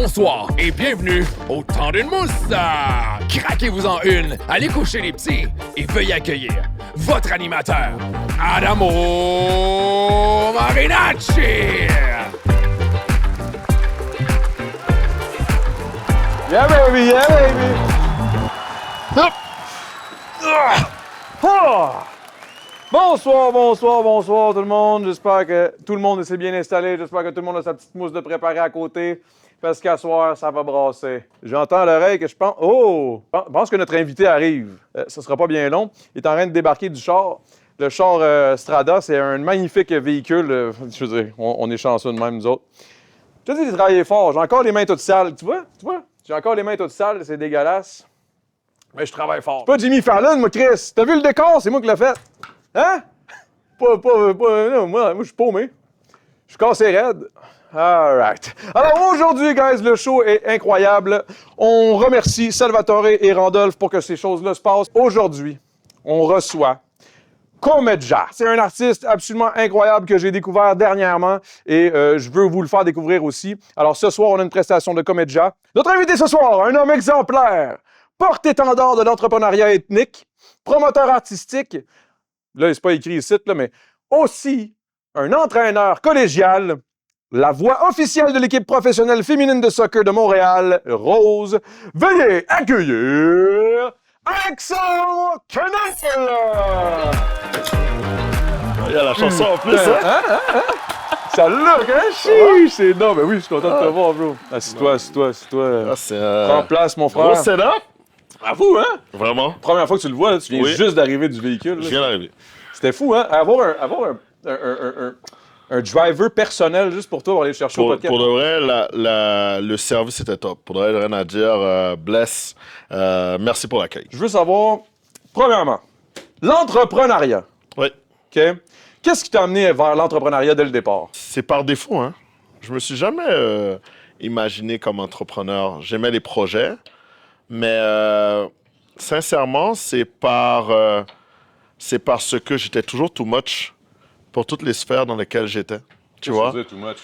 Bonsoir et bienvenue au Temps d'une mousse. Craquez-vous en une, allez coucher les petits et veuillez accueillir votre animateur, Adamo Marinacci. Yeah baby, yeah baby. Hop. Ah. Bonsoir tout le monde. J'espère que tout le monde s'est bien installé. J'espère que tout le monde a sa petite mousse de préparer à côté. Parce qu'à soir, ça va brasser. J'entends à l'oreille que je pense... Oh! Je pense que notre invité arrive. Ça sera pas bien long. Il est en train de débarquer du char. Le char Strada, c'est un magnifique véhicule. Je veux dire, on est chanceux de même, nous autres. Je te dis, j'ai travaillé fort. J'ai encore les mains toutes sales. Tu vois? J'ai encore les mains toutes sales. C'est dégueulasse. Mais je travaille fort. C'est pas Jimmy Fallon, moi, Chris. T'as vu le décor? C'est moi qui l'ai fait. Hein? Non, moi, je suis paumé. Je suis cassé raide. All right. Alors aujourd'hui, guys, le show est incroyable. On remercie Salvatore et Randolph pour que ces choses-là se passent. Aujourd'hui, on reçoit Komedja. C'est un artiste absolument incroyable que j'ai découvert dernièrement et je veux vous le faire découvrir aussi. Alors ce soir, on a une prestation de Komedja. Notre invité ce soir, un homme exemplaire, porte-étendard de l'entrepreneuriat ethnique, promoteur artistique. Là, c'est pas écrit ici, là, mais aussi un entraîneur collégial, la voix officielle de l'équipe professionnelle féminine de soccer de Montréal, Rose. Veuillez accueillir Alexandre Kennel! Il y a la chanson en plus, hein? Ça look, hein? Chiche! C'est... Non, ben oui, je suis content de te voir, bro. Assis-toi. Ah, c'est Prends place, mon frère. gros setup. Bravo, hein? Vraiment. Première fois que tu le vois, là, tu viens Oui. juste d'arriver du véhicule. Là. Je viens d'arriver. C'était fou, hein? Avoir un driver personnel juste pour toi pour aller le chercher au podcast. Pour de vrai, le service était top. Pour de vrai, rien à dire. Bless. Merci pour l'accueil. Je veux savoir, premièrement, l'entrepreneuriat. Oui. OK? Qu'est-ce qui t'a amené vers l'entrepreneuriat dès le départ? C'est par défaut, hein. Je me suis jamais imaginé comme entrepreneur. J'aimais les projets, mais sincèrement, c'est parce que j'étais toujours too much pour toutes les sphères dans lesquelles j'étais. Tu vois? Too much.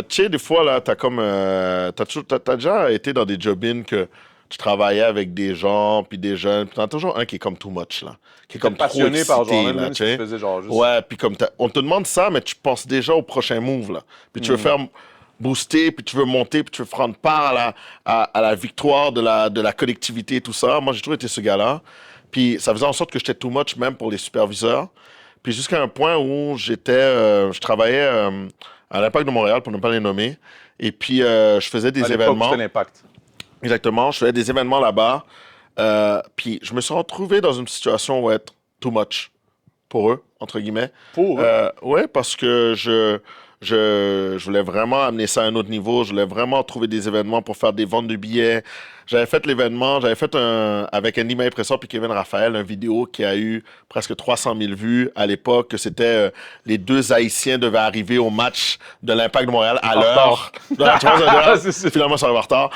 Tu sais, des fois, là, t'as déjà été dans des job-ins que tu travaillais avec des gens, puis des jeunes, puis t'en as toujours un qui est comme too much, là. Qui est comme trop passionné excité, par genre, là, même tu si tu sais. faisais genre juste... Ouais, puis comme on te demande ça, mais tu penses déjà au prochain move, là. Puis tu veux faire booster, puis tu veux monter, puis tu veux prendre part à la victoire de la collectivité et tout ça. Moi, j'ai toujours été ce gars-là. Puis ça faisait en sorte que j'étais too much, même pour les superviseurs. Puis jusqu'à un point où je travaillais à l'Impact de Montréal, pour ne pas les nommer. Et puis, je faisais des événements. C'était l'Impact. Exactement. Je faisais des événements là-bas. Puis, je me suis retrouvé dans une situation où être too much pour eux, entre guillemets. Pour eux? Ouais, parce que je voulais vraiment amener ça à un autre niveau. Je voulais vraiment trouver des événements pour faire des ventes de billets. J'avais fait l'événement, avec Andy Maïpressor et Kevin Raphaël, une vidéo qui a eu presque 300 000 vues à l'époque, que c'était les deux Haïtiens devaient arriver au match de l'Impact de Montréal à l'heure. Finalement, ça arrive en retard.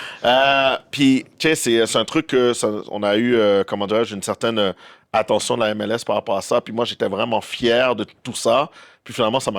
Puis, tu sais, c'est un truc que on a eu, comment dirais-je, une certaine attention de la MLS par rapport à ça. Puis moi, j'étais vraiment fier de tout ça. Puis finalement, ça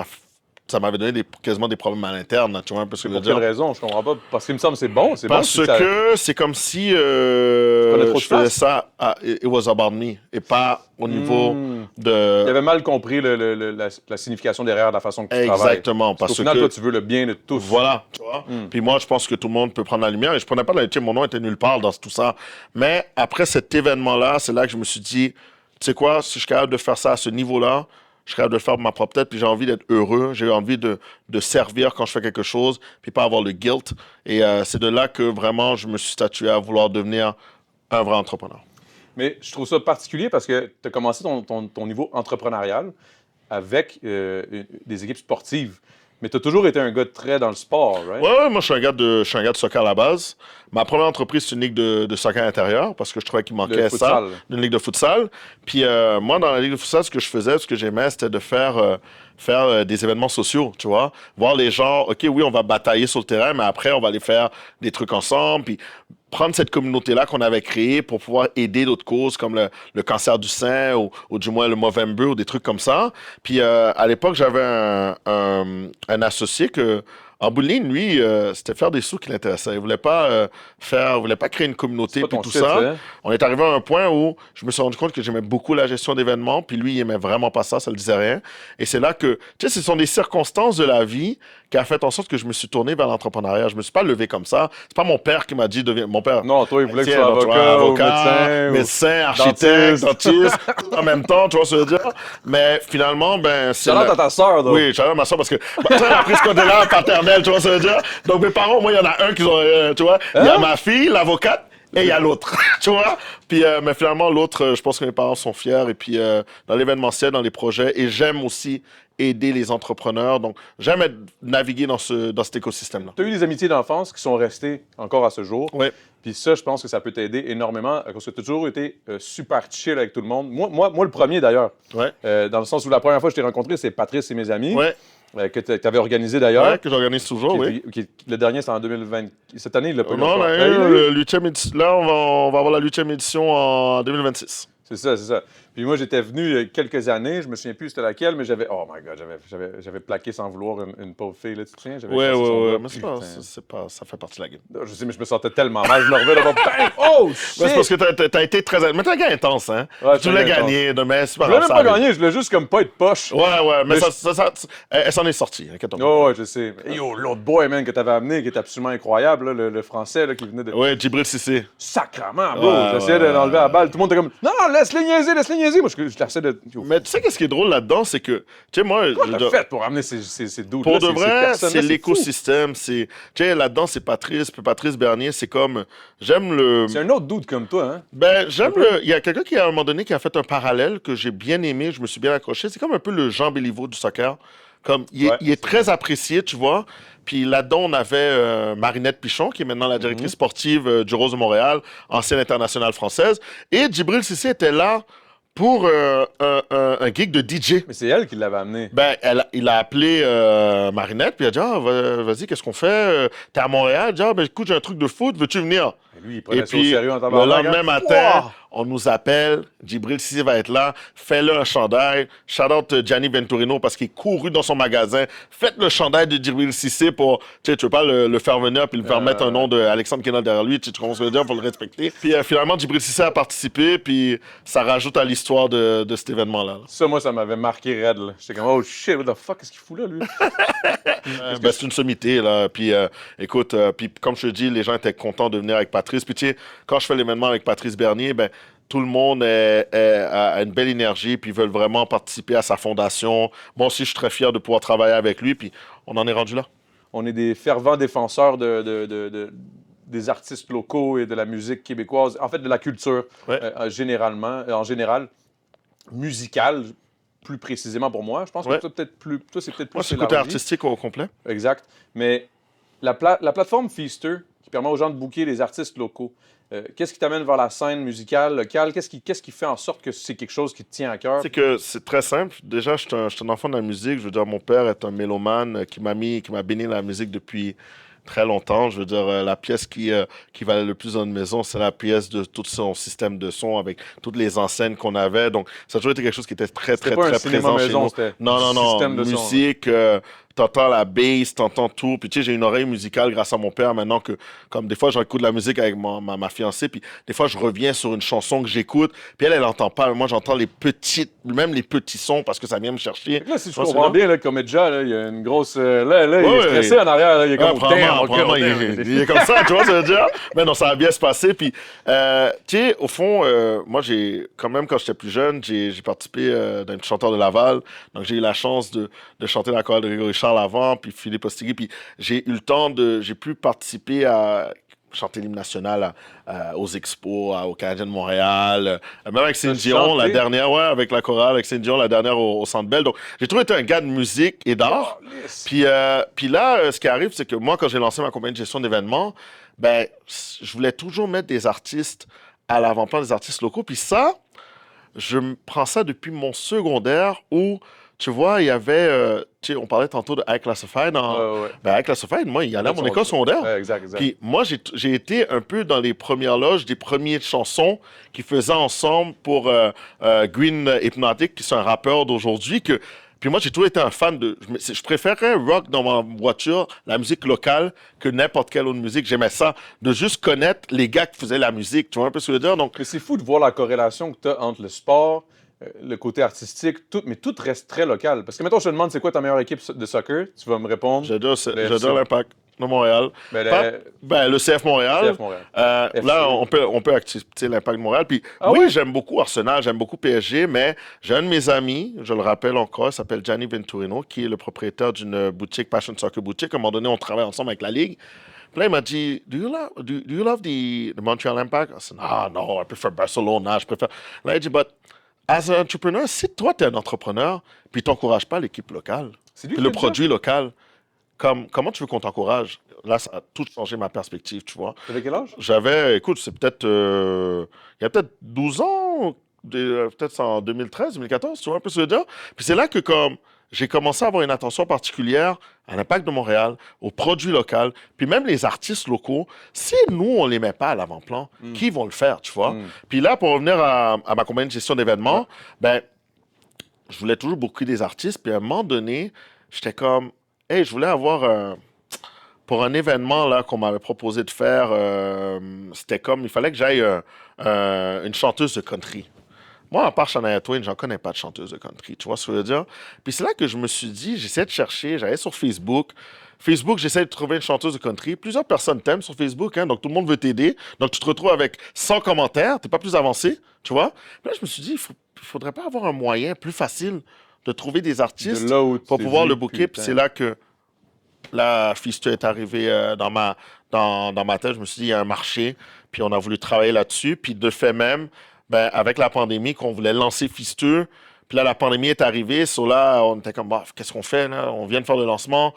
m'avait donné quasiment des problèmes à l'interne, tu vois, parce que Pour quelle raison? Je comprends pas. Parce qu'il me semble que c'est bon. Parce que c'est comme si je faisais ça, it was about me, et pas au niveau de... Il avait mal compris la signification derrière la façon que tu travailles. Exactement. Parce qu'au final, que toi, tu veux le bien de tous. Voilà, tu vois. Puis moi, je pense que tout le monde peut prendre la lumière, et je prenais pas la lumière, mon nom était nulle part dans tout ça. Mais après cet événement-là, c'est là que je me suis dit, tu sais quoi, si je suis capable de faire ça à ce niveau-là, je suis capable de le faire de ma propre tête, puis j'ai envie d'être heureux, j'ai envie de servir quand je fais quelque chose, puis pas avoir le guilt. Et c'est de là que vraiment je me suis statué à vouloir devenir un vrai entrepreneur. Mais je trouve ça particulier parce que tu as commencé ton niveau entrepreneurial avec des équipes sportives. Mais tu as toujours été un gars très dans le sport, right? Ouais, moi je suis un gars de soccer à la base. Ma première entreprise, c'est une ligue de soccer intérieur parce que je trouvais qu'il manquait ça, une ligue de futsal. Puis moi, dans la ligue de futsal, ce que je faisais, ce que j'aimais, c'était de faire des événements sociaux, tu vois. Voir les gens, OK, oui, on va batailler sur le terrain, mais après, on va aller faire des trucs ensemble. Puis prendre cette communauté-là qu'on avait créée pour pouvoir aider d'autres causes comme le cancer du sein ou du moins le Movember ou des trucs comme ça. Puis à l'époque, j'avais un associé que En bout de ligne, lui, c'était faire des sous qui l'intéressaient. Il voulait pas voulait pas créer une communauté C'est pas puis ton tout shit, ça. ça, hein? On est arrivé à un point où je me suis rendu compte que j'aimais beaucoup la gestion d'événements, puis lui, il aimait vraiment pas ça, ça le disait rien. Et c'est là que, tu sais, ce sont des circonstances de la vie qui a fait en sorte que je me suis tourné vers l'entrepreneuriat. Je me suis pas levé comme ça. C'est pas mon père qui m'a dit, mon père. Non, toi, il voulait que tu Tiens, sois donc, tu vois, avocat, ou médecin, architecte, dentiste, tout en même temps, tu vois ce que je veux dire. Mais finalement, ben, c'est. Shout-out à ta sœur, donc. Oui, shout-out à ma soeur parce que, tu sais, elle a pris ce côté-là paternel, tu vois ce que je veux dire. Donc, mes parents, moi, il y en a un qui ont, tu vois, il y a ma fille, l'avocate, et il y a l'autre, tu vois. Puis, mais finalement, l'autre, je pense que mes parents sont fiers. Et puis, dans l'événementiel, dans les projets, et j'aime aussi aider les entrepreneurs. Donc, j'aime naviguer dans cet écosystème-là. Tu as eu des amitiés d'enfance qui sont restées encore à ce jour. Oui. Puis ça, je pense que ça peut t'aider énormément parce que tu as toujours été super chill avec tout le monde. Moi le premier d'ailleurs. Ouais. Dans le sens où la première fois que je t'ai rencontré, c'est Patrice et mes amis. Ouais. Que tu avais organisé d'ailleurs. Ouais, que j'organise toujours, oui. Le dernier, c'est en 2020. Cette année, il l'a pas eu. Non, on a eu le 8e édition. Là, on va avoir la 8e édition en 2026. C'est ça. Puis moi, j'étais venu il y a quelques années, je me souviens plus c'était laquelle, mais j'avais, oh my God, j'avais plaqué sans vouloir une pauvre fille, là, tu te souviens? Ouais, mais ça fait partie de la game. Je sais, mais je me sentais tellement mal, je me revenais là-bas, bang! Oh, shit! C'est parce que t'as été très... Mais t'es un gars intense, hein? Ouais, tu voulais gagner, mais c'est pas grave. Je voulais même pas grave, gagner, je voulais juste comme pas être poche. Ouais, mais elle s'en est sortie, inquiète-toi pas. Oh, ouais, je sais. Et yo, l'autre boy, man, que t'avais amené, qui est absolument incroyable, là, le français, là, qui venait de... Ouais, Djibril Cissé. Sacrement, bro! J'essayais de l'enlever à la balle, tout le monde était comme, non, laisse-les niaiser! Moi, je l'essaie de... Mais tu sais qu'est-ce qui est drôle là-dedans, c'est que, tu sais, moi... Comment t'as fait pour amener ces dudes-là? Pour de vrai, c'est l'écosystème, tu sais, là-dedans, c'est Patrice Bernier, c'est comme, j'aime le... C'est un autre dude comme toi, hein? Ben, il y a quelqu'un qui, à un moment donné, qui a fait un parallèle que j'ai bien aimé, je me suis bien accroché, c'est comme un peu le Jean Béliveau du soccer, comme, il est très apprécié, tu vois, puis là-dedans, on avait Marinette Pichon, qui est maintenant la directrice sportive du Rose de Montréal, ancienne internationale française, et Djibril Cissé était là pour un gig de DJ. Mais c'est elle qui l'avait amené. Ben, il a appelé Marinette, puis il a dit, vas-y, qu'est-ce qu'on fait? T'es à Montréal? Il a dit, ben écoute, j'ai un truc de foot, veux-tu venir? Et lui, il prenait ça au puis, sérieux en le tabarnak. lendemain matin, on nous appelle, Djibril Cissé va être là, fais-le un chandail. Shout-out Gianni Venturino parce qu'il est couru dans son magasin. Faites le chandail de Djibril Cissé pour, tu sais, tu veux pas le faire venir puis le faire mettre un nom d'Alexandre Kenal derrière lui, tu commences à le dire pour le respecter. Puis finalement, Djibril Cissé a participé, puis ça rajoute à l'histoire de cet événement-là. Ça, moi, ça m'avait marqué raide, là. J'étais comme, oh shit, what the fuck, qu'est-ce qu'il fout là, lui? Ben, c'est une sommité, là. Puis, écoute, puis comme je te dis, les gens étaient contents de venir avec Patrice. Puis, tu sais, quand je fais l'événement avec Patrice Bernier, ben, tout le monde a une belle énergie, puis veulent vraiment participer à sa fondation. Moi aussi, je suis très fier de pouvoir travailler avec lui, puis on en est rendu là. On est des fervents défenseurs des artistes locaux et de la musique québécoise, en fait, de la culture, en général, musicale, plus précisément pour moi. Je pense que toi, c'est peut-être plus moi, c'est le côté artistique au complet. Exact. Mais la plateforme Feaster, qui permet aux gens de booker des artistes locaux, qu'est-ce qui t'amène vers la scène musicale locale? Qu'est-ce qui fait en sorte que c'est quelque chose qui te tient à cœur? C'est que c'est très simple. Déjà, je suis un enfant de la musique. Je veux dire, mon père est un mélomane qui m'a béni la musique depuis très longtemps. Je veux dire, la pièce qui valait le plus dans une maison, c'est la pièce de tout son système de son avec toutes les enseignes qu'on avait. Donc, ça a toujours été quelque chose qui était très présent chez nous. Non. Musique, t'entends la bass, t'entends tout. Puis, tu sais, j'ai une oreille musicale grâce à mon père maintenant que, comme des fois, j'écoute de la musique avec ma fiancée. Puis, des fois, je reviens sur une chanson que j'écoute. Puis, elle entend pas. Moi, j'entends même les petits sons parce que ça vient me chercher. Là, si je comprends bien, là, comme Edja, il y a une grosse. Il est stressé en arrière. Là, il est comme. Il est comme ça, tu vois, ça veut dire. Mais non, ça va bien se passer. Puis, tu sais, au fond, moi, quand même, quand j'étais plus jeune, j'ai participé d'un petit chanteur de Laval. Donc, j'ai eu la chance de chanter la chorale de Grégory Charles avant, puis Philippe Ostigui. Puis, j'ai pu participer à chanter l'hymne national aux expos, au Canadien de Montréal, même avec Céline Dion, la dernière, avec la chorale, avec Céline Dion, la dernière au Centre Bell. Donc, j'ai toujours été un gars de musique et d'art. Puis là, ce qui arrive, c'est que moi, quand j'ai lancé ma compagnie de gestion d'événements, ben, je voulais toujours mettre des artistes à l'avant-plan, des artistes locaux. Puis ça, je prends ça depuis mon secondaire où, tu vois, il y avait, on parlait tantôt de High Classified. Ben, High Classified, moi, il allait à mon école secondaire. Exact. Puis moi, j'ai été un peu dans les premières loges des premières chansons qu'ils faisaient ensemble pour Green Hypnotic, qui est un rappeur d'aujourd'hui, que Puis moi, j'ai toujours été un fan de... Je préférais rock dans ma voiture, la musique locale, que n'importe quelle autre musique. J'aimais ça, de juste connaître les gars qui faisaient la musique. Tu vois un peu ce que je veux dire? Donc, Mais c'est fou de voir la corrélation que tu as entre le sport, le côté artistique, tout, mais tout reste très local. Parce que, mettons, je te demande, c'est quoi ta meilleure équipe de soccer? Tu vas me répondre. j'adore l'Impact de Montréal. Le CF Montréal. CF Montréal. Là, on peut activer l'Impact de Montréal. Puis j'aime beaucoup Arsenal, j'aime beaucoup PSG, mais j'ai un de mes amis, je le rappelle encore, il s'appelle Gianni Venturino, qui est le propriétaire d'une boutique, Passion Soccer Boutique. À un moment donné, on travaille ensemble avec la Ligue. Puis là, il m'a dit, do you love the Montreal Impact? I said, no, I prefer Barcelona, je préfère... Là, il dit, but as an entrepreneur, si toi, tu es un entrepreneur, puis tu n'encourages pas l'équipe locale, puis le produit local, comment tu veux qu'on t'encourage? Là, ça a tout changé ma perspective, tu vois. T'avais quel âge? Écoute, c'est peut-être... il y a peut-être 12 ans, peut-être en 2013, 2014, tu vois un peu ce que je veux dire? Puis c'est là que j'ai commencé à avoir une attention particulière à l'Impact de Montréal, aux produits locaux, puis même les artistes locaux. Si nous, on ne les met pas à l'avant-plan, qui vont le faire, tu vois? Puis là, pour revenir à ma compagnie de gestion d'événements, je voulais toujours beaucoup des artistes, puis à un moment donné, j'étais comme... Hey, je voulais avoir pour un événement là qu'on m'avait proposé de faire, c'était comme, il fallait que j'aille une chanteuse de country. Moi, à part Shania Twain, j'en connais pas de chanteuse de country, tu vois ce que je veux dire? Puis c'est là que je me suis dit, j'essaie de chercher, j'allais sur Facebook. Facebook, j'essaie de trouver une chanteuse de country. Plusieurs personnes t'aiment sur Facebook, hein, donc tout le monde veut t'aider. Donc tu te retrouves avec 100 commentaires, t'es pas plus avancé, tu vois? Puis là, je me suis dit, il faudrait pas avoir un moyen plus facile de trouver des artistes pour pouvoir le booker. Puis c'est là que la Fisteux est arrivée dans ma tête. Je me suis dit, il y a un marché, puis on a voulu travailler là-dessus. Puis de fait même, avec la pandémie, qu'on voulait lancer Fisteux, puis là, la pandémie est arrivée. So là, on était comme, qu'est-ce qu'on fait, là? On vient de faire le lancement.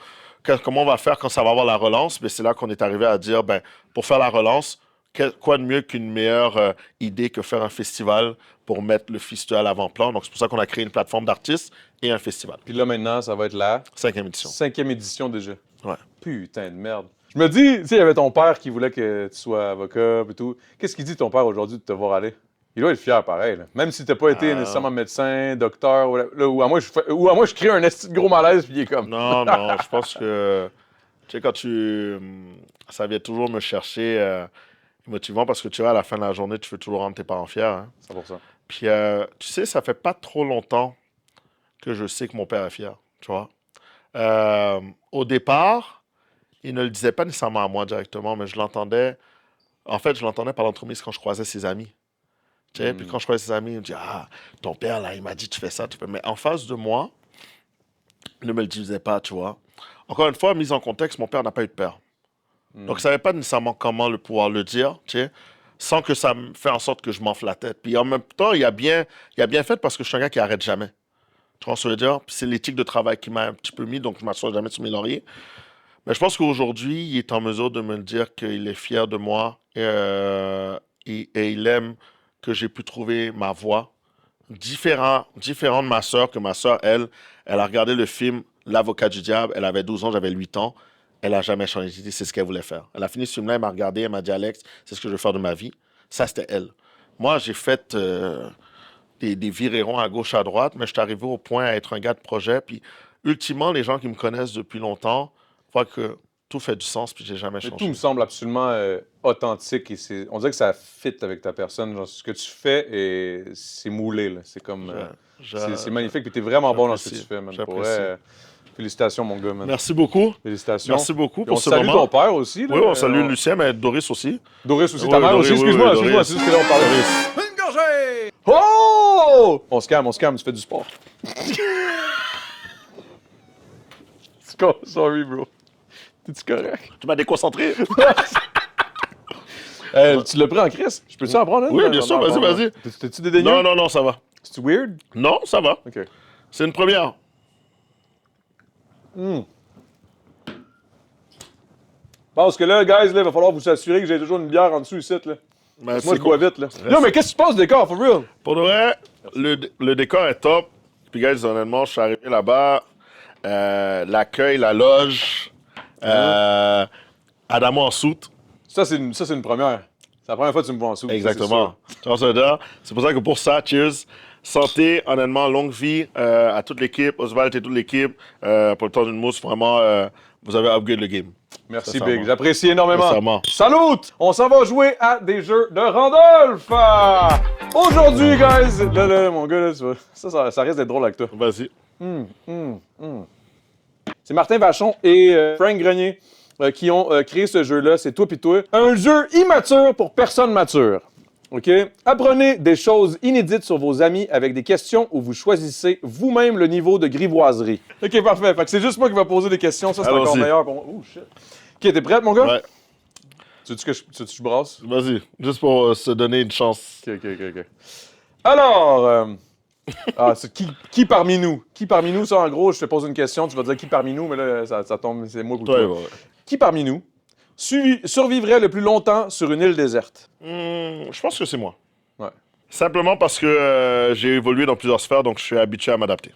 Comment on va faire quand ça va avoir la relance? C'est là qu'on est arrivé à dire, pour faire la relance, quoi de mieux qu'une meilleure idée que faire un festival pour mettre le Fisteux à l'avant-plan. Donc, c'est pour ça qu'on a créé une plateforme d'artistes et un festival. Puis là, maintenant, ça va être la 5e édition. 5e édition déjà. Ouais. Putain de merde. Je me dis, tu sais, il y avait ton père qui voulait que tu sois avocat et tout. Qu'est-ce qu'il dit ton père aujourd'hui de te voir aller? Il doit être fier pareil, là. Même si t'as pas été nécessairement médecin, docteur, ou à moi je crée un esti de gros malaise puis il est comme... Non, je pense que... Tu sais, ça vient toujours me chercher... motivant parce que tu vois, à la fin de la journée, tu veux toujours rendre tes parents fiers. Hein? 100%. Puis, tu sais, ça fait pas trop longtemps que je sais que mon père est fier, tu vois. Au départ, il ne le disait pas nécessairement à moi directement, mais je l'entendais... En fait, je l'entendais par l'entremise quand je croisais ses amis. Tu sais, puis quand je croisais ses amis, il me dit « Ah, ton père, là, il m'a dit, tu fais ça, tu fais... » Mais en face de moi, il ne me le disait pas, tu vois. Encore une fois, mise en contexte, mon père n'a pas eu de père. Donc, je ne savais pas nécessairement comment pouvoir le dire, tu sais, sans que ça me fait en sorte que je m'enfle la tête. Puis en même temps, il a bien fait parce que je suis un gars qui n'arrête jamais. Tu vois ce que je veux dire? Puis c'est l'éthique de travail qui m'a un petit peu mis, donc je ne m'assois jamais sur mes lauriers. Mais je pense qu'aujourd'hui, il est en mesure de me le dire qu'il est fier de moi et il aime que j'ai pu trouver ma voie différent de ma sœur, que ma sœur, elle a regardé le film L'Avocat du Diable, elle avait 12 ans, j'avais 8 ans. Elle n'a jamais changé d'idée, c'est ce qu'elle voulait faire. Elle a fini ce film-là, elle m'a regardé, elle m'a dit « Alex, c'est ce que je veux faire de ma vie. » Ça, c'était elle. Moi, j'ai fait des viréons à gauche, à droite, mais je suis arrivé au point à être un gars de projet. Puis, ultimement, les gens qui me connaissent depuis longtemps voient que tout fait du sens, puis j'ai jamais changé. Tout me semble absolument authentique et on dirait que ça fit avec ta personne. Genre, ce que tu fais, c'est moulé. Là. C'est comme... c'est magnifique, puis tu es vraiment bon dans ce que tu fais, man. Félicitations, mon gars, man. Merci beaucoup. Félicitations. Merci beaucoup pour ce moment. On salue ton père aussi. Là, oui, on salue Lucien, mais Doris aussi. Doris aussi, ta mère aussi. Excuse-moi, c'est juste que là, on parle de... Une gorgée! Oh! On se calme, tu fais du sport. Sorry, bro. T'es-tu correct? Tu m'as déconcentré. Tu l'as pris en crise? Je peux-tu en prendre une? Oui, bien sûr, vas-y. T'es-tu dédaigneux? Non, ça va. C'est-tu weird? Non, ça va. OK. C'est une première. Parce que là, guys, il va falloir vous assurer que j'ai toujours une bière en dessous ici, là. Moi, je bois vite, là. Non, mais qu'est-ce qui se passe, décor, for real? Pour de vrai, le décor est top. Puis, guys, honnêtement, je suis arrivé là-bas. L'accueil, la loge. Adamo en soute. Ça, c'est une première. C'est la première fois que tu me vois en soute. Exactement. C'est pour ça que pour ça, cheers. santé, honnêtement, longue vie à toute l'équipe, Oswald et toute l'équipe. Pour le temps d'une mousse, vraiment, vous avez upgrade le game. Merci, Sincèrement. Big. J'apprécie énormément. Sincèrement. Salut! On s'en va jouer à des jeux de Randolph! Aujourd'hui, guys, là, mon gars, là, tu vois, ça risque d'être drôle avec toi. Vas-y. C'est Martin Vachon et Frank Grenier qui ont créé ce jeu-là. C'est toi pis toi. Un jeu immature pour personnes matures. OK? Apprenez des choses inédites sur vos amis avec des questions où vous choisissez vous-même le niveau de grivoiserie. OK, parfait. Fait que c'est juste moi qui vais poser des questions. Ça, c'est encore Allons-y. meilleur pour moi. Oh, shit. OK, t'es prête, mon gars? Ouais. Tu veux que je brasse? Vas-y. Juste pour se donner une chance. OK. Alors, c'est qui parmi nous? Qui parmi nous, ça, en gros, je te pose une question, tu vas dire qui parmi nous, mais là, ça tombe, c'est moi ou toi. Ouais. Qui parmi nous survivrait le plus longtemps sur une île déserte? Je pense que c'est moi. Ouais. Simplement parce que j'ai évolué dans plusieurs sphères, donc je suis habitué à m'adapter.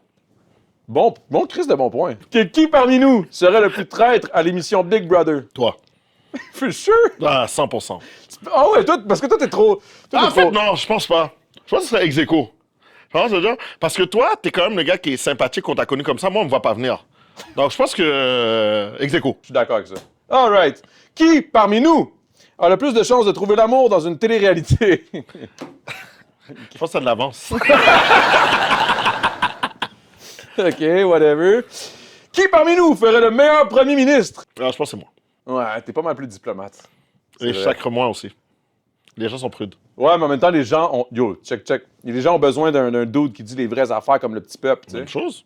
Bon, Chris, de bon point. Qui parmi nous serait le plus traître à l'émission Big Brother? Toi. For sure! Ah, 100%. Ah ouais, toi, parce que toi, t'es trop... En fait, non, je pense pas. Je pense que ce serait ex aequo. Tu vois ce que je veux dire? Parce que toi, t'es quand même le gars qui est sympathique, qu'on t'a connu comme ça. Moi, on me voit pas venir. Donc, je pense que ex aequo. Je suis d'accord avec ça. All right. Qui, parmi nous, a le plus de chances de trouver l'amour dans une télé-réalité? Je pense que ça de l'avance. OK, whatever. Qui, parmi nous, ferait le meilleur premier ministre? Ah, je pense que c'est moi. Ouais, t'es pas mal plus diplomate. Et vrai. sacre-moi aussi. Les gens sont prudes. Ouais, mais en même temps, les gens ont... Yo, check. Les gens ont besoin d'un dude qui dit les vraies affaires comme le petit peuple, tu sais. Même chose.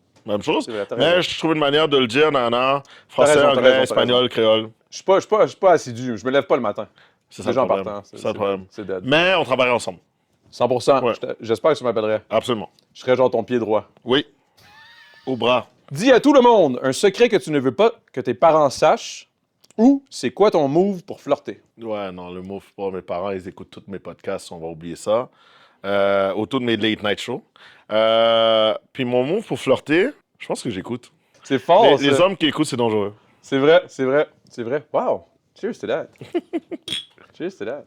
C'est vrai, t'as raison. Mais je trouve une manière de le dire, français, raison, t'as anglais, raison. espagnol, créole. Je suis pas assidu. Je me lève pas le matin. C'est ça le Déjà en problème. partant. C'est ça le problème. C'est dead. Mais on travaillerait ensemble. 100%. Ouais. J'espère que tu m'appellerais. Absolument. Je serais genre ton pied droit. Oui. Au bras. Dis à tout le monde un secret que tu ne veux pas que tes parents sachent ou c'est quoi ton move pour flirter? Ouais, non, le mot, pas mes parents, ils écoutent tous mes podcasts, on va oublier ça. Autour de mes late night shows. Puis mon move pour flirter, je pense que j'écoute. C'est fort, Les hommes qui écoutent, c'est dangereux. C'est vrai. Wow. Cheers to that. Cheers to that.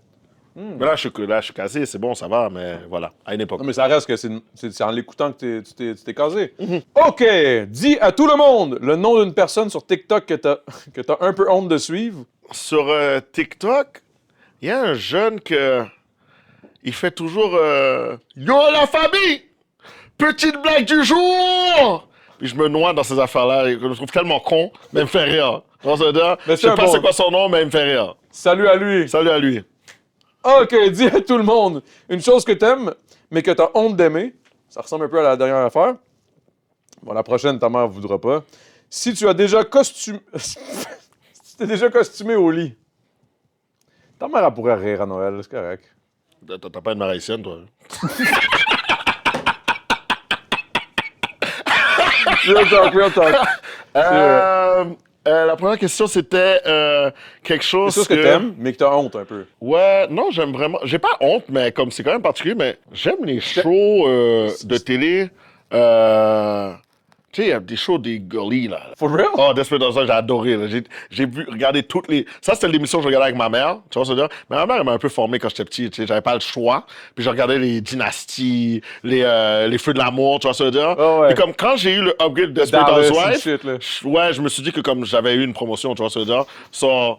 Mais là, je suis casé, c'est bon, ça va, mais voilà, à une époque. Non, mais ça reste que c'est en l'écoutant que tu t'es casé. OK. Dis à tout le monde le nom d'une personne sur TikTok que t'as un peu honte de suivre. Sur TikTok, il y a un jeune il fait toujours Yo la famille! Petite blague du jour! Puis je me noie dans ces affaires-là, et je le trouve tellement con, mais il me fait rire. Je sais pas c'est quoi son nom, mais il me fait rire. Salut à lui. Salut à lui. OK. Dis à tout le monde une chose que t'aimes, mais que t'as honte d'aimer. Ça ressemble un peu à la dernière affaire. Bon, la prochaine, ta mère ne voudra pas. Si tu as déjà costumé... si t'es déjà costumé au lit, ta mère, elle pourrait rire à Noël, c'est correct. T'as pas une mère haïtienne, toi? Real talk. La première question, c'était quelque chose C'est ça ce que t'aimes, mais que t'as honte un peu. Ouais, non, j'aime vraiment... J'ai pas honte, mais comme c'est quand même particulier, mais j'aime les shows de télé. Tu sais, il y a des shows des girlies, là. For real? Oh, Desperate Housewives, j'ai adoré. Là. J'ai vu regarder toutes les... Ça, c'était l'émission que je regardais avec ma mère, tu vois ce que je veux dire? Mais ma mère, elle m'a un peu formé quand j'étais petit, tu sais, j'avais pas le choix. Puis je regardais les dynasties, les feux de l'amour, tu vois ce que je veux dire? Oh, ouais. Et comme quand j'ai eu le upgrade de Desperate Dallas, Housewives, shit, là. ouais, je me suis dit que comme j'avais eu une promotion, tu vois ce que je veux dire? So,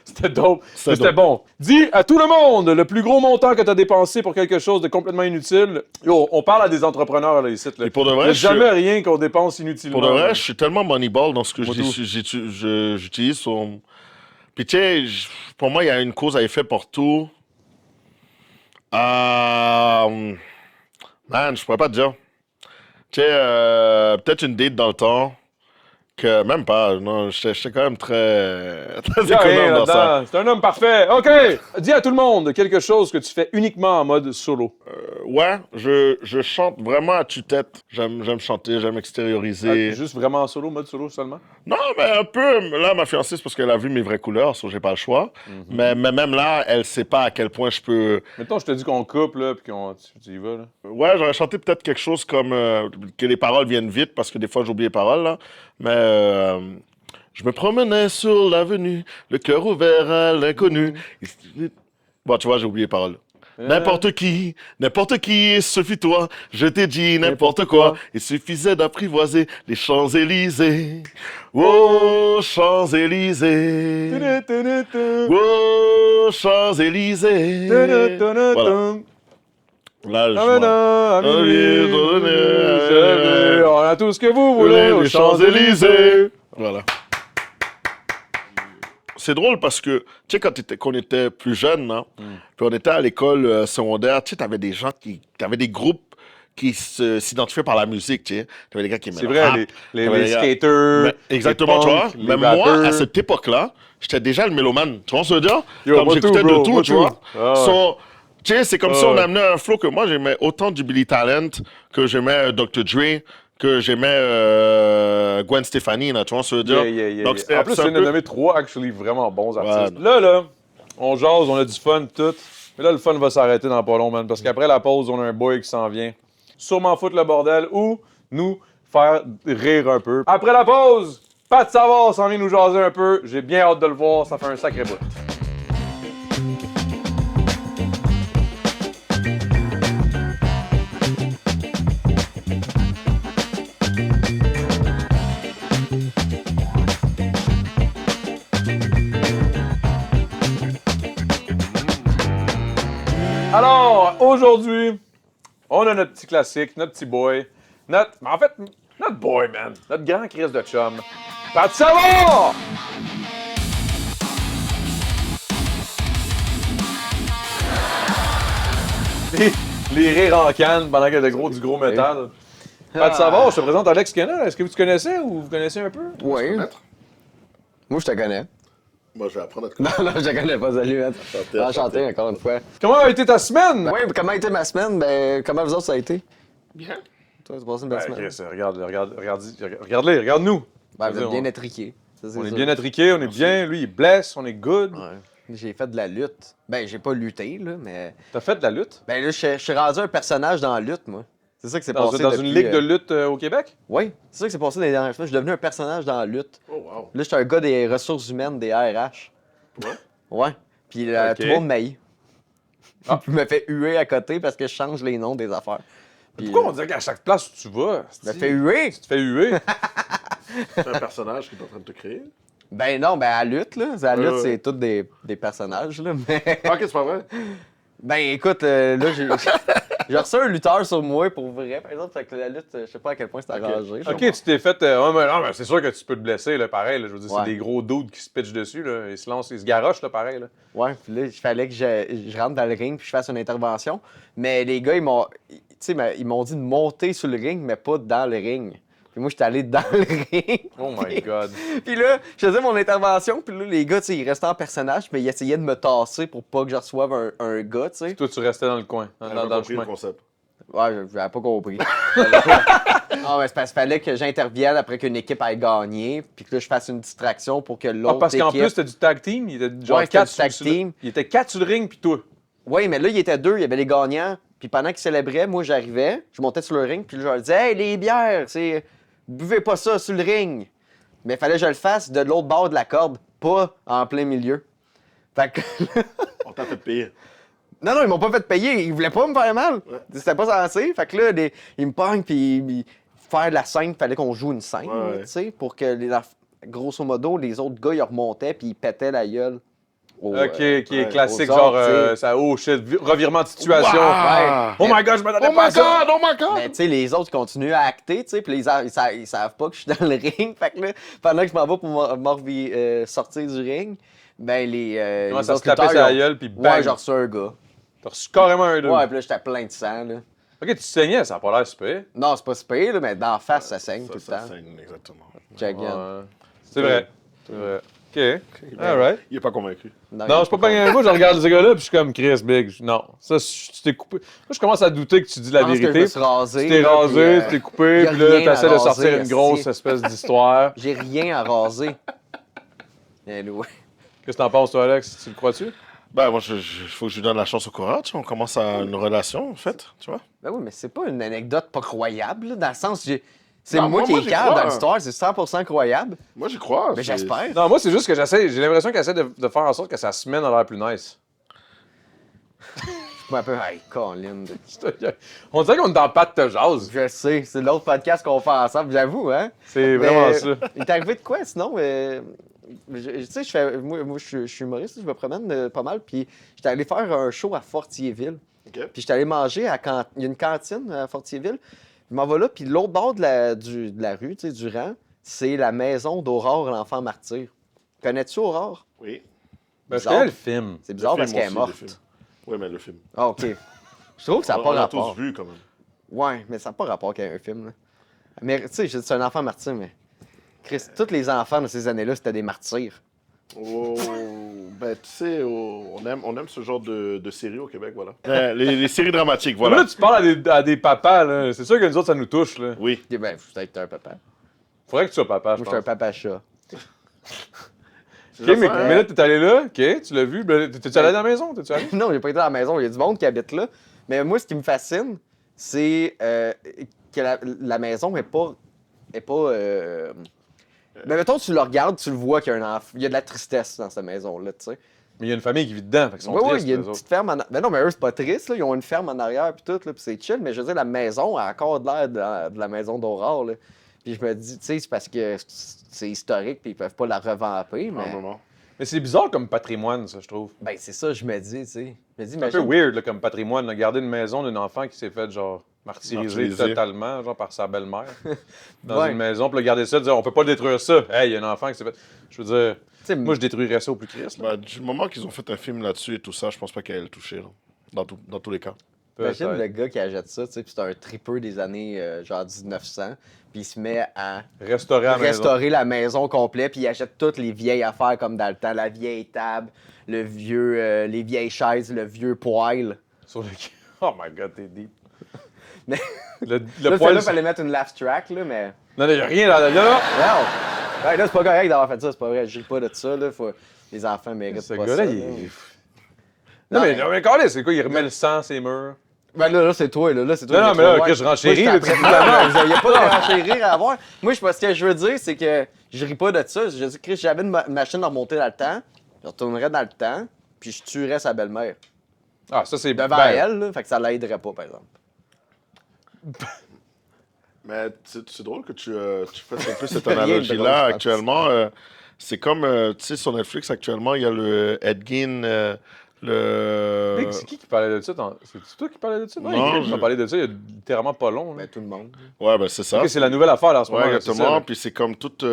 C'était dope. C'était C'était bon. Dis à tout le monde le plus gros montant que t'as dépensé pour quelque chose de complètement inutile. Yo, on parle à des entrepreneurs, là, ici. Là. Et pour de vrai, Il n'y a je jamais rien qu'on dépense inutilement. pour de vrai, là. je suis tellement moneyball dans ce que Moi j'utilise. Puis tu sais, pour moi, il y a une cause à effet pour tout. Man, je pourrais pas te dire. Tu sais, peut-être une date dans le temps. Que même pas, non, j'étais quand même très Y a rien économe dans ça. là-dedans. C'est un homme parfait. OK. Dis à tout le monde quelque chose que tu fais uniquement en mode solo. Ouais, je chante vraiment à tue-tête. J'aime chanter, j'aime extérioriser. Juste vraiment en solo, mode solo seulement? Non, mais un peu. Là, ma fiancée, c'est parce qu'elle a vu mes vraies couleurs, so j'ai pas le choix. Mais même là, elle sait pas à quel point je peux... Mettons, je te dis qu'on coupe, là, puis qu'on... Tu y vas, là. Ouais, j'aurais chanté peut-être quelque chose comme... que les paroles viennent vite, parce que des fois, j'oublie les paroles, là. Mais... je me promenais sur l'avenue, le cœur ouvert à l'inconnu. Bon, tu vois, j'ai oublié les paroles. N'importe qui, il suffit toi. Je t'ai dit n'importe quoi. Il suffisait d'apprivoiser les Champs-Élysées. Oh, Champs-Élysées. Oh, Champs-Élysées. Voilà. Là, On a tout ce que vous voulez aux Champs-Élysées. Voilà. C'est drôle parce que, tu sais, quand on était plus jeunes, hein, puis on était à l'école secondaire, tu sais, t'avais des groupes qui s'identifiaient par la musique, tu sais. T'avais des gars qui aimaient C'est le vrai, rap, les t'avais des gars- skaters. Mais exactement, les tu vois. punks, les Mais moi, rappers. à cette époque-là, j'étais déjà le mélomane. Tu vois ce que je veux dire? Yo, Comme moi j'écoutais tout, bro, de tout, moi tu tout. vois. Ah ouais. So, tu sais, c'est comme si Ah on ouais. amenait un flow que moi, j'aimais autant du Billy Talent, que j'aimais Dr. Dre, que j'aimais Gwen Stefani, là, tu vois ce que je veux dire? Donc, c'était En plus, c'est tu un viens de peu- nommer 3 actually vraiment bons artistes. Ouais. Là, on jase, on a du fun, tout. Mais là, le fun va s'arrêter dans pas long, man. Parce qu'après la pause, on a un boy qui s'en vient. Sûrement foutre le bordel ou nous faire rire un peu. Après la pause, Pat Savard s'en vient nous jaser un peu. J'ai bien hâte de le voir, ça fait un sacré bout. Alors, aujourd'hui, on a notre petit classique, notre petit boy, notre boy, man, notre grand Chris de chum, Pat Savard! Les rires en canne pendant qu'il y a du gros métal. Pat Savard, je te présente Alex Kenner. Est-ce que vous te connaissez ou vous connaissez un peu? Oui. Moi, je te connais. Moi, je vais apprendre à te Non, je te connais pas. Salut, man. Enchanté, encore une fois. Comment a été ta semaine? Oui, comment a été ma semaine? Ben, comment vous autres, ça a été? Bien. Toi, tu passé une belle Ben, semaine? Chris, regarde-les, regarde-nous. Ben, vous êtes bien on- étriqués. Ça, c'est On est sûr. bien attriqués, on est bien. Lui, il blesse, on est good. Ouais. J'ai fait de la lutte. Ben, j'ai pas lutté, là, mais... T'as fait de la lutte? Ben là, je suis rendu un personnage dans la lutte, moi. C'est ça que c'est Dans, passé dans depuis, une ligue de lutte au Québec? Oui, c'est ça que c'est passé dans les dernières semaines. Je suis devenu un personnage dans la lutte. Oh, wow. Là, je suis un gars des ressources humaines, des RH. Ouais? Ouais. Puis Ok. tout le monde m'haït. Ah. Puis me fait huer à côté parce que je change les noms des affaires. Puis, Pourquoi on dirait qu'à chaque place où tu vas, me fait huer? tu te fais huer? C'est un personnage qui est en train de te créer. Ben non, ben à la lutte, là. À la lutte, ouais. c'est tous des personnages, là. Mais. Ah, ok, c'est pas vrai. Ben écoute, là, j'ai reçu un lutteur sur moi pour vrai, par exemple. Fait que la lutte, je sais pas à quel point c'est arrangé. Ok, tu t'es fait. Ouais, mais non, mais c'est sûr que tu peux te blesser, là, pareil. Là, je veux dire, Ouais. c'est des gros dudes qui se pitchent dessus, là. Ils se lancent, ils se garochent, là, pareil. Là. Ouais, puis là, il fallait que je rentre dans le ring puis je fasse une intervention. Mais les gars, ils m'ont dit de monter sur le ring, mais pas dans le ring. Puis moi, j'étais allé dans le ring. Oh my god. Puis là, je faisais mon intervention, puis là, les gars, tu sais, ils restaient en personnage, mais ils essayaient de me tasser pour pas que je reçoive un gars, tu sais. Toi, tu restais dans le coin, J'ai dans pas le compris chemin. le concept. Ouais, j'avais pas compris. Ah, mais c'est parce qu'il fallait que j'intervienne après qu'une équipe ait gagné, puis que là, je fasse une distraction pour que Ah, l'autre parce qu'en équipe... plus, c'était du tag team. Il était genre Ouais, c'était 4 du tag sur le- team. Il était 4 sur le ring, puis toi. Oui, mais là, il était deux, il y avait les gagnants. Puis pendant qu'ils célébraient, moi, j'arrivais, je montais sur le ring, puis je leur disais « Hey, les bières, c'est... buvez pas ça sur le ring! » Mais il fallait que je le fasse de l'autre bord de la corde, pas en plein milieu. Fait que... On t'a fait payer. Non, ils m'ont pas fait payer. Ils voulaient pas me faire mal. C'était pas censé. Fait que là, ils me pognent, puis faire de la scène, il fallait qu'on joue une scène, Ouais. là, tu sais, pour que, grosso modo, les autres gars, ils remontaient, puis ils pétaient la gueule. Ok, qui est ouais, classique, aux genre, autres, tu sais. ça, oh shit, revirement de situation. Wow! Oh my god, je m'attendais Oh pas à my ça. god! Oh my god! Mais tu sais, les autres continuent à acter, tu sais, puis ils savent pas que je suis dans le ring. Fait que là, pendant que je m'en vais pour sortir du ring, ben les Comment les ça se autres tapait lutteurs, sur la ils ont- gueule, puis bang. Ouais, j'ai reçu un gars. T'as reçu carrément un deux. Ouais, puis là, j'étais plein de sang, là. Ok, tu saignais, ça a pas l'air super. Non, c'est pas super, là, mais d'en face, ça saigne tout le Ça temps. saigne, exactement. Check in. Ouais. C'est vrai. C'est vrai. Ok. Alright. Il est pas convaincu. Non, je suis pas bien. Moi, je regarde ces gars-là, puis je suis comme Chris Big. Non, ça, tu t'es coupé. Moi, je commence à douter que tu dis la Je pense que je vérité. me suis rasé. Tu t'es là, rasé, puis, tu t'es coupé, y a puis là, rien t'essaies à de raser, sortir une grosse esti. espèce d'histoire. J'ai rien à raser. Anyway. Qu'est-ce que t'en penses, toi, Alex? Tu le crois-tu? Ben, moi, faut que je lui donne la chance au courant, tu vois. On commence à une relation, en fait, tu vois. Ben oui, mais c'est pas une anecdote pas croyable, là, dans le sens c'est Non, moi qui moi, est j'y calme crois. dans l'histoire, c'est 100% croyable. Moi, j'y crois. Mais j'espère. Non, moi, c'est juste que j'ai l'impression qu'elle essaie de faire en sorte que sa semaine a l'air plus nice. moi un peu, hey, Colin. On dirait qu'on est dans Pat te jase. Je sais, c'est l'autre podcast qu'on fait ensemble, j'avoue, hein? C'est Mais, vraiment ça. Il t'est arrivé de quoi, sinon? Tu sais, moi, je suis humoriste, je me promène pas mal, puis j'étais allé faire un show à Fortierville. OK. Puis j'étais allé manger il y a une cantine à Fortierville. Je m'en vais là, puis l'autre bord de la rue, tu sais, du rang, c'est la maison d'Aurore, l'enfant martyr. Connais-tu Aurore? Oui. Ben, je bizarre. connais le film. C'est bizarre parce qu'elle est morte. Oui, mais le film. Ah, OK. Je trouve que ça n'a pas on l'a rapport. tous vu, quand même. Ouais, mais ça n'a pas rapport avec un film. Là. Mais tu sais, c'est un enfant martyr, mais. Chris, tous les enfants de ces années-là, c'était des martyrs. Oh, ben, tu sais, on aime ce genre de séries au Québec, voilà. Les séries dramatiques, Voilà. voilà. Là, tu parles à des papas, là. C'est sûr que nous autres, ça nous touche, là. Oui. Eh ben, je suis peut-être un papa. Faudrait que tu sois papa, je Moi, je suis un pense. papa chat. OK, mais là, t'es allé là, OK, tu l'as vu. Ben, t'es-tu allé dans la maison? T'es-tu allé? Non, j'ai pas été dans la maison. Il y a du monde qui habite là. Mais moi, ce qui me fascine, c'est que la maison n'est pas. Mais mettons, tu le regardes, tu le vois qu'il y a un enfant. Il y a de la tristesse dans cette maison-là, tu sais. Mais il y a une famille qui vit dedans, fait qu'ils sont Oui, tristes, il y a eux une autres. petite ferme en arrière. Mais non, mais eux, c'est pas triste, là. Ils ont une ferme en arrière, puis tout, là, puis c'est chill. Mais je veux dire, la maison a encore de l'air de la maison d'Aurore, là. Puis je me dis, tu sais, c'est parce que c'est historique, puis ils peuvent pas la revamper, mais. Non. Mais c'est bizarre comme patrimoine, ça, je trouve. Ben, c'est ça, je me dis, tu sais. Je me dis, C'est un peu weird, là, comme patrimoine, là, garder une maison d'un enfant qui s'est fait, genre, martyriser totalement, genre, par sa belle-mère. Dans Ouais. une maison, puis là, garder ça, dire, on peut pas détruire ça. Hey, il y a un enfant qui s'est fait. Je veux dire, Tu sais, moi, je détruirais ça au plus Christ, là. Ben, du moment qu'ils ont fait un film là-dessus et tout ça, je pense pas qu'elle ait le touché, là. Dans tous les cas. imagine Peut-être. le gars qui achète ça, tu sais, puis c'est un tripeux des années genre 1900, puis il se met à Restaurer à la maison. restaurer la maison complète, puis il achète toutes les vieilles affaires comme dans le temps, la vieille table, les vieilles chaises, le vieux poêle. Sur le... Oh my God, t'es deep. Mais- Le Là, poil... il fallait mettre une laugh track, là, mais... Non, il y a rien là. Non! Ouais, là, c'est pas correct d'avoir fait ça, c'est pas vrai, je ris pas de ça, là, les enfants méritent Ce pas gars-là, ça. il là. est... Non, mais calé, c'est quoi? Il remet le sang ses murs. Ben là, c'est toi, là, c'est toi. Non, le non, mais là, trois, que je renchéris, Moi, là, je t'apprête- tu- Non, il n'y a pas de renchérir à avoir. Moi, ce que je veux dire, c'est que je ris pas de ça. Je dis, Chris, j'avais une machine à remonter dans le temps, je retournerais dans le temps, puis je tuerais sa belle-mère. Ah, ça, c'est... Devant elle, là, fait que ça l'aiderait pas, par exemple. Mais c'est drôle que tu fasses un peu cette Rien de drôle, analogie-là je pense. actuellement. C'est comme, tu sais, sur Netflix actuellement, il y a le Ed Gein, le... Nick, c'est qui parlait de ça? C'est toi qui parlais de ça? Non, il m'a parlé de ça il y a littéralement pas long. là. Ben, tout le monde. Ouais, ben c'est ça. Ok, c'est la nouvelle affaire là, en ce moment. Ouais, là, c'est exactement. ça, Puis c'est comme toute...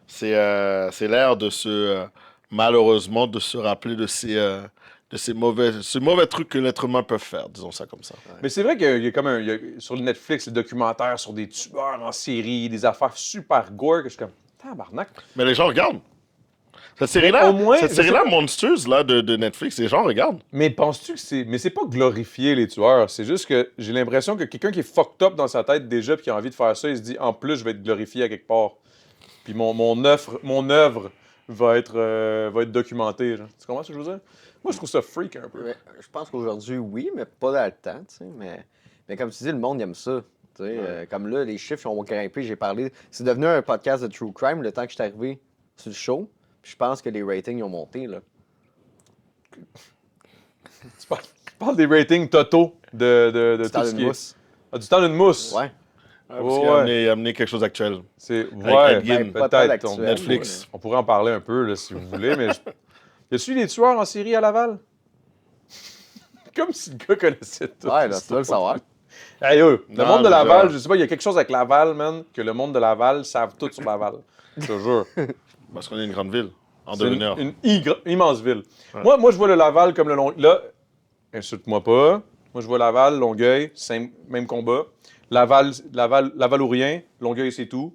c'est l'ère de se... malheureusement, de se rappeler de ces mauvais trucs que l'être humain peut faire, disons ça comme ça. là. Mais c'est vrai qu'il y a comme sur le Netflix, des documentaires sur des tueurs en série, des affaires super gore, que je suis comme, tabarnak. Mais les gens regardent. Cette Mais au moins, série-là, je sais pas. monstrueuse là, de Netflix, les gens regardent. Mais penses-tu que c'est. Mais c'est pas glorifier les tueurs. C'est juste que j'ai l'impression que quelqu'un qui est fucked up dans sa tête déjà puis qui a envie de faire ça, il se dit en plus, je vais être glorifié à quelque part. Puis mon œuvre va être documentée. Genre. Tu comprends ce que je veux dire? Moi, je trouve ça freak un peu. Ouais, je pense qu'aujourd'hui, oui, mais pas dans le temps, tu sais. Mais comme tu dis, le monde aime ça. Tu sais, comme là, les chiffres ont grimpé, j'ai parlé. C'est devenu un podcast de True Crime le temps que je suis arrivé sur le show. Puis je pense que les ratings ont monté, là. Tu parles des ratings totaux de C'est tout dans ce une qui est. mousse. Ah, du temps d'une mousse. Ouais. Parce Ouais, qu'il a ouais. amené quelque chose d'actuel. C'est. Ed Ouais, Gein. ben, Pas peut-être. d'actuel, on- Netflix. On pourrait en parler un peu là, si vous voulez, mais. Y a-tu des tueurs en série à Laval? Comme si le gars connaissait tout. Ouais, là, tu dois le savoir. Hey, le Non, monde de mais Laval, genre- je sais pas, il y a quelque chose avec Laval, man, que le monde de Laval savent tout sur Laval. Je te jure. Parce qu'on est une grande ville, en C'est devenir. une immense ville. Moi, je vois le Laval comme le Longueuil. Là, insulte-moi pas. Moi, je vois Laval, Longueuil, même combat. Laval ou rien. Longueuil, c'est tout.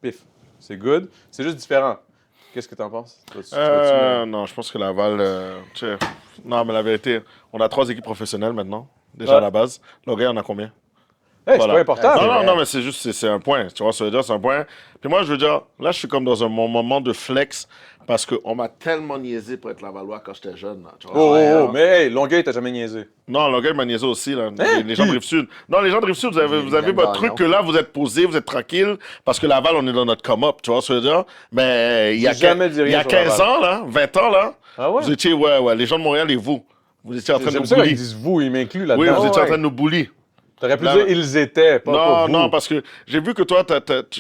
Pif. C'est good. C'est juste différent. Qu'est-ce que t'en penses? Non, je pense que Laval... tu sais, non, mais la vérité, on a 3 équipes professionnelles maintenant, déjà Ouais. à la base. Longueuil, on a combien? Hey, c'est Voilà. pas important. Non, mais- non, non, mais c'est juste, c'est un point. Tu vois, ça veut dire, c'est un point. Puis moi, je veux dire, là, je suis comme dans mon moment de flex parce qu'on m'a tellement niaisé pour être Lavallois quand j'étais jeune. Là, tu vois. Oh, Ouais, oh, hein. mais hey, Longueuil, t'as jamais niaisé. Non, Longueuil m'a niaisé aussi, là. Hein? Les gens de Rive-Sud. Non, les gens de Rive-Sud, vous avez Ils votre aiment truc non. que là, vous êtes posé, vous êtes tranquille, parce que Laval, on est dans notre come-up, tu vois ce que je veux dire? Mais il y a, J'ai jamais dit il y a rien sur 15 Laval. ans, là, 20 ans, là, Ah ouais? vous étiez, ouais, les gens de Montréal et vous. Vous étiez en train de J'aime nous ça quand ils bully. disent vous, ils m'incluent Oui, là-dedans. vous étiez en ouais. train de nous bully. T'aurais pu Là- dire ils étaient, pas Non, vous. non, parce que j'ai vu que toi,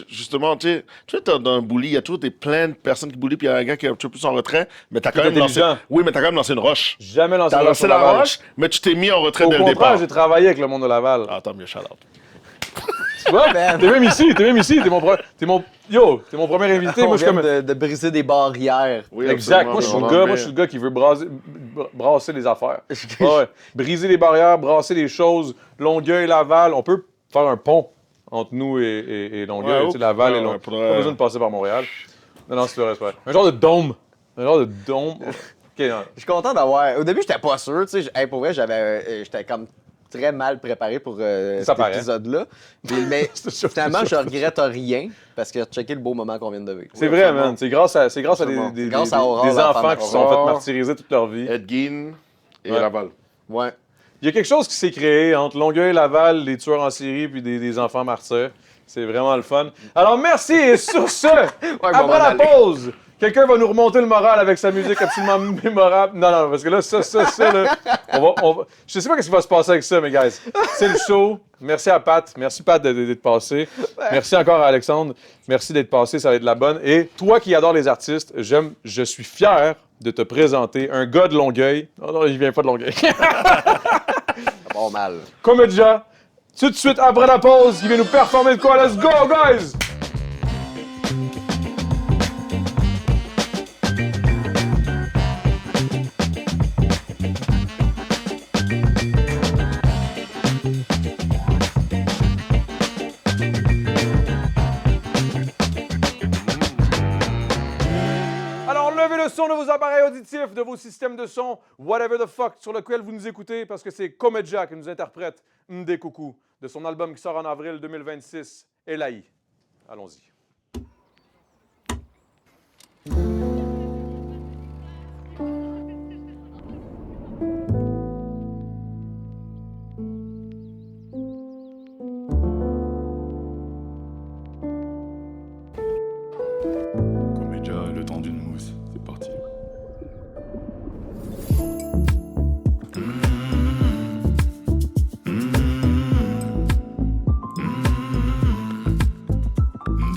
justement, tu sais, dans un bully, il y a toujours plein de personnes qui bully, puis il y a un gars qui est un peu plus en retrait, mais t'as quand Qui est même lancé. intelligent. Oui, mais t'as quand même lancé une roche. Jamais lancé T'as la roche lancé sur Laval. la roche, mais tu t'es mis en retrait Au dès le contraire, départ. j'ai travaillé avec le monde de Laval. Ah, tant mieux, shout out. Tu vois? man. T'es même ici, t'es mon premier invité. On Moi, je suis vient comme... de briser des barrières. Oui, Exact. absolument, Moi, je suis mais le on gars, en moi, met- je suis le gars qui veut brasser les affaires. Ouais. Briser les barrières, brasser les choses. Longueuil, Laval, on peut faire un pont entre nous et Longueuil. Ouais, Tu sais, Laval ouais, et Longueuil. ouais, faudrait- Pas besoin de passer par Montréal. Non, c'est vrai, c'est vrai. Un genre de dôme. Ok, non. Je suis content d'avoir. Au début, j'étais pas sûr. Tu sais, hey, pour vrai, j'étais comme très mal préparé pour cet paraît. épisode-là. Mais finalement, je regrette rien parce que checker le beau moment qu'on vient de vivre. C'est vrai, man. C'est grâce à des Grâce à Aurore, des la enfants femme qui se sont fait Aurore. martyriser toute leur vie. Edgine et Ouais. Laval. Ouais. Il y a quelque chose qui s'est créé entre Longueuil, Laval, les tueurs en série puis des enfants martyrs. C'est vraiment le fun. Alors, merci. Et sur ce, après la pause, quelqu'un va nous remonter le moral avec sa musique absolument mémorable. Non, parce que là, ça, là, je sais pas ce qui va se passer avec ça, mais guys, c'est le show. Merci à Pat. Merci, Pat, d'être passé. Merci encore à Alexandre. Merci d'être passé. Ça va être de la bonne. Et toi qui adores les artistes, je suis fier de te présenter un gars de Longueuil. Oh non, il vient pas de Longueuil. Bon mal. Comedja, tout de suite après la pause, qui vient nous performer de quoi? Let's go, guys! Alors, levez le son de vos appareils auditifs, de vos systèmes de son, whatever the fuck, sur lequel vous nous écoutez, parce que c'est Comedja qui nous interprète M'dé Coucou, de son album qui sort en avril 2026, Elaï. Allons-y. Comédia, le temps d'une mousse, c'est parti.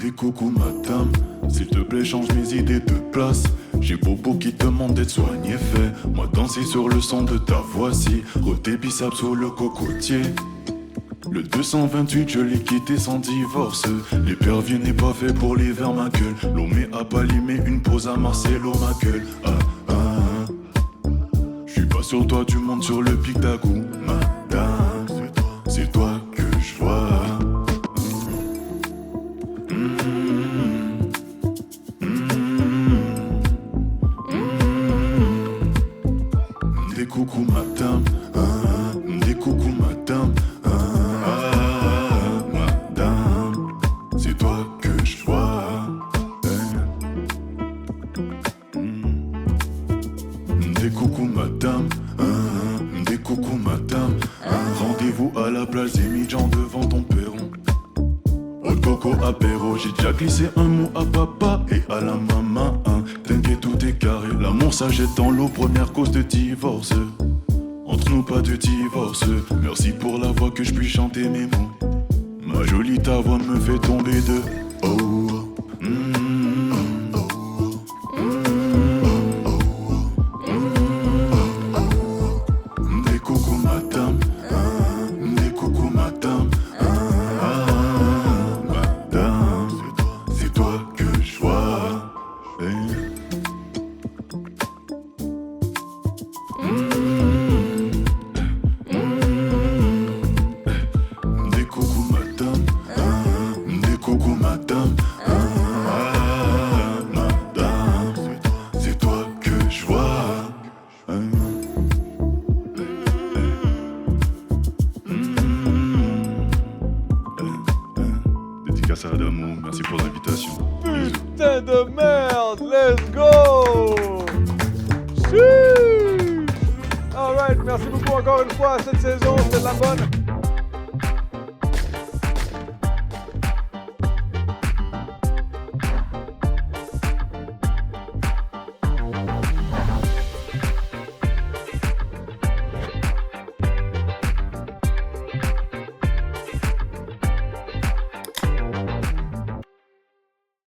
Des coucou madame, s'il te plaît change mes idées de place. J'ai Bobo qui demande d'être soigné, fait moi danser sur le son de ta voix si tes biceps sous le cocotier. Le 228 je l'ai quitté sans divorce. L'épervier n'est pas fait pour l'hiver ma gueule. Lomé à Bali mais une pause à Marcelo ma gueule. J'suis pas sur toi, tu montes sur le pic d'Agou. Madame, c'est toi que je vois. Des coucou madame, des coucou madame, madame, c'est toi que je vois. Des coucou madame, des coucou madame, rendez-vous à la place des Midjan devant ton perron. Au coco apéro, j'ai déjà glissé un mot à papa et à la maman. T'inquiète, tout est carré. L'amour ça jette dans l'eau, première cause de divorce. Entre nous, pas de divorce. Merci pour la voix que je puis chanter mes mots. Ma jolie, ta voix me fait tomber de oh. Des coucou madame, des coucou madame. Madame, c'est toi que je vois. Des coucou madame, des coucou madame. Madame, c'est toi que je vois. Dédicace à Adamo, merci pour l'invitation. Putain de merde! Let's go! Sheesh! Alright, merci beaucoup encore une fois. Cette saison, c'était de la bonne.